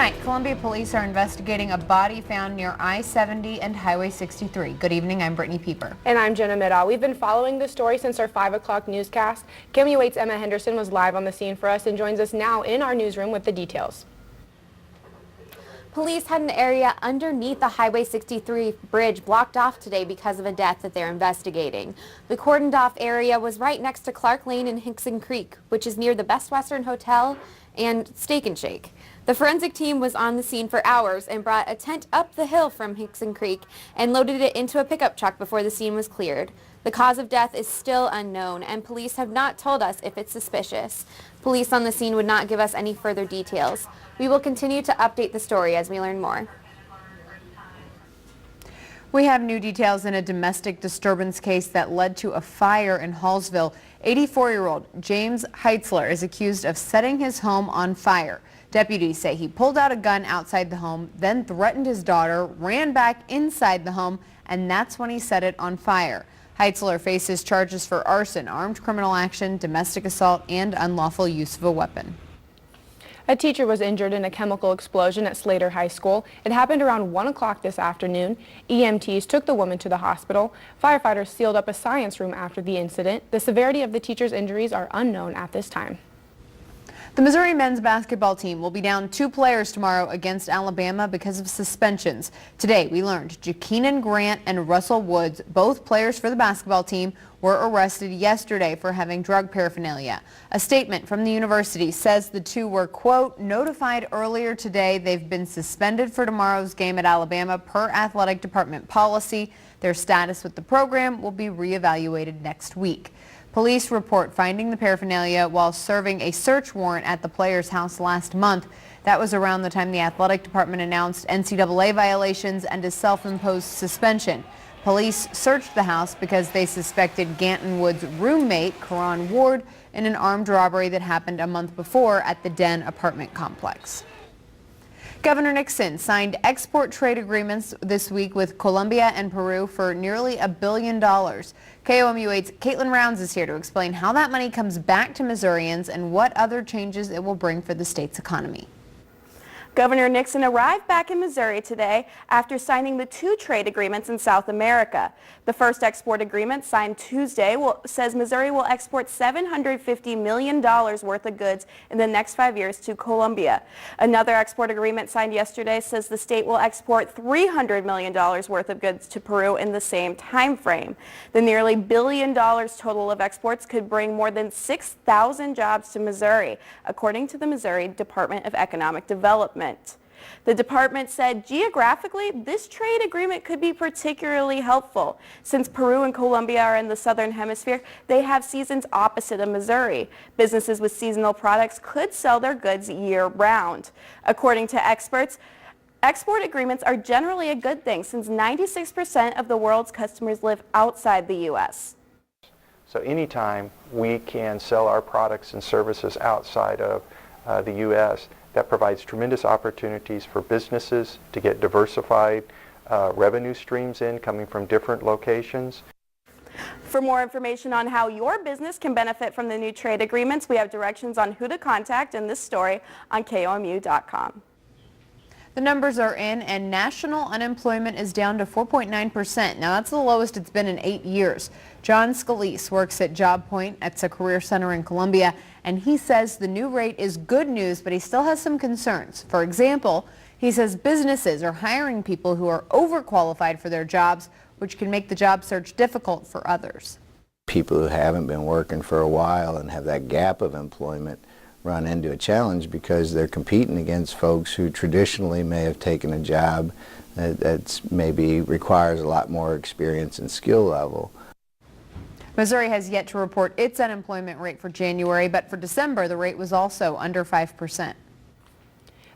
Tonight, Columbia police are investigating a body found near I-70 and Highway 63. Good evening, I'm Brittany Pieper. And I'm Jenna Middaugh. We've been following this story since our 5 o'clock newscast. KOMU 8's Emma Henderson was live on the scene for us and joins us now in our newsroom with the details. Police had an area underneath the Highway 63 bridge blocked off today because of a death that they're investigating. The cordoned off area was right next to Clark Lane and Hickson Creek, which is near the Best Western Hotel and Steak and Shake. The forensic team was on the scene for hours and brought a tent up the hill from Hickson Creek and loaded it into a pickup truck before the scene was cleared. The cause of death is still unknown, and police have not told us if it's suspicious. Police on the scene would not give us any further details. We will continue to update the story as we learn more. We have new details in a domestic disturbance case that led to a fire in Hallsville. 84-year-old James Heitzler is accused of setting his home on fire. Deputies say he pulled out a gun outside the home, then threatened his daughter, ran back inside the home, and that's when he set it on fire. Heitzler faces charges for arson, armed criminal action, domestic assault, and unlawful use of a weapon. A teacher was injured in a chemical explosion at Slater High School. It happened around 1 o'clock this afternoon. EMTs took the woman to the hospital. Firefighters sealed up a science room after the incident. The severity of the teacher's injuries are unknown at this time. The Missouri men's basketball team will be down 2 players tomorrow against Alabama because of suspensions. Today, we learned Jaqueline Grant and Russell Woods, both players for the basketball team, were arrested yesterday for having drug paraphernalia. A statement from the university says the two were, quote, notified earlier today they've been suspended for tomorrow's game at Alabama per athletic department policy. Their status with the program will be reevaluated next week. Police report finding the paraphernalia while serving a search warrant at the player's house last month. That was around the time the athletic department announced NCAA violations and a self-imposed suspension. Police searched the house because they suspected Ganton Wood's roommate, Karan Ward, in an armed robbery that happened a month before at the Den apartment complex. Governor Nixon signed export trade agreements this week with Colombia and Peru for nearly $1 billion. KOMU 8's Caitlin Rounds is here to explain how that money comes back to Missourians and what other changes it will bring for the state's economy. Governor Nixon arrived back in Missouri today after signing the 2 trade agreements in South America. The first export agreement, signed Tuesday, says Missouri will export $750 million worth of goods in the next 5 years to Colombia. Another export agreement signed yesterday says the state will export $300 million worth of goods to Peru in the same time frame. The nearly $1 billion total of exports could bring more than 6,000 jobs to Missouri, according to the Missouri Department of Economic Development. The department said geographically, this trade agreement could be particularly helpful. Since Peru and Colombia are in the southern hemisphere, they have seasons opposite of Missouri. Businesses with seasonal products could sell their goods year-round. According to experts, export agreements are generally a good thing since 96% of the world's customers live outside the U.S. So anytime we can sell our products and services outside of the U.S., that provides tremendous opportunities for businesses to get diversified revenue streams in coming from different locations. For more information on how your business can benefit from the new trade agreements, we have directions on who to contact in this story on KOMU.com. The numbers are in, and national unemployment is down to 4.9%. Now, that's the lowest it's been in 8 years. John Scalise works at Job Point. It's a career center in Columbia, and he says the new rate is good news, but he still has some concerns. For example, he says businesses are hiring people who are overqualified for their jobs, which can make the job search difficult for others. People who haven't been working for a while and have that gap of employment run into a challenge because they're competing against folks who traditionally may have taken a job that maybe requires a lot more experience and skill level. Missouri has yet to report its unemployment rate for January, but for December the rate was also under 5%.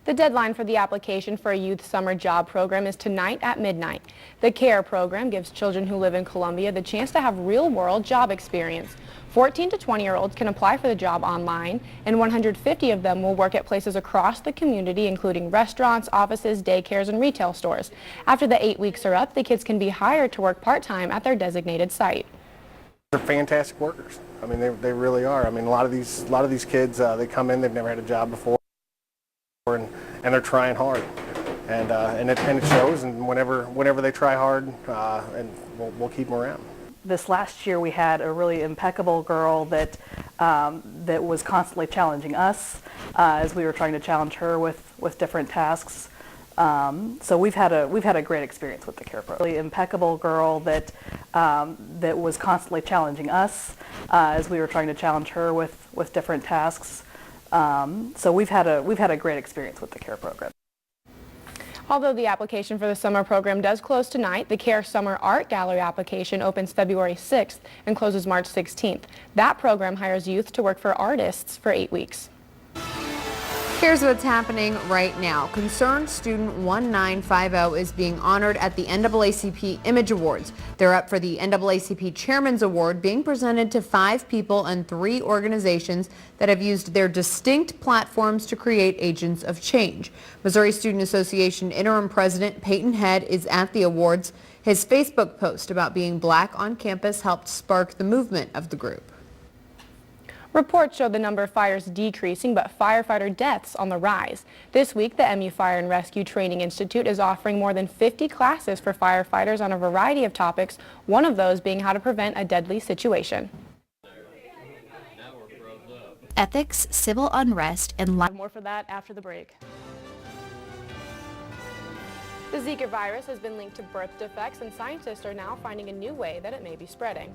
The deadline for the application for a youth summer job program is tonight at midnight. The CARE program gives children who live in Columbia the chance to have real-world job experience. 14 to 20-year-olds can apply for the job online, and 150 of them will work at places across the community, including restaurants, offices, daycares, and retail stores. After the 8 weeks are up, the kids can be hired to work part-time at their designated site. They're fantastic workers. I mean, they really are. I mean, a lot of these kids, they come in, they've never had a job before, and they're trying hard, and it shows. And whenever they try hard, and we'll keep them around. This last year we had a really impeccable girl that was constantly challenging us as we were trying to challenge her with different tasks. So we've had a great experience with the CARE program. Really impeccable girl that was constantly challenging us as we were trying to challenge her with different tasks. So we've had a great experience with the CARE program. Although the application for the summer program does close tonight, the CARE Summer Art Gallery application opens February 6th and closes March 16th. That program hires youth to work for artists for 8 weeks. Here's what's happening right now. Concerned Student 1950 is being honored at the NAACP Image Awards. They're up for the NAACP Chairman's Award, being presented to 5 people and 3 organizations that have used their distinct platforms to create agents of change. Missouri Student Association Interim President Peyton Head is at the awards. His Facebook post about being black on campus helped spark the movement of the group. Reports show the number of fires decreasing, but firefighter deaths on the rise. This week, the MU Fire and Rescue Training Institute is offering more than 50 classes for firefighters on a variety of topics, one of those being how to prevent a deadly situation. Ethics, civil unrest, and More for that after the break. The Zika virus has been linked to birth defects, and scientists are now finding a new way that it may be spreading.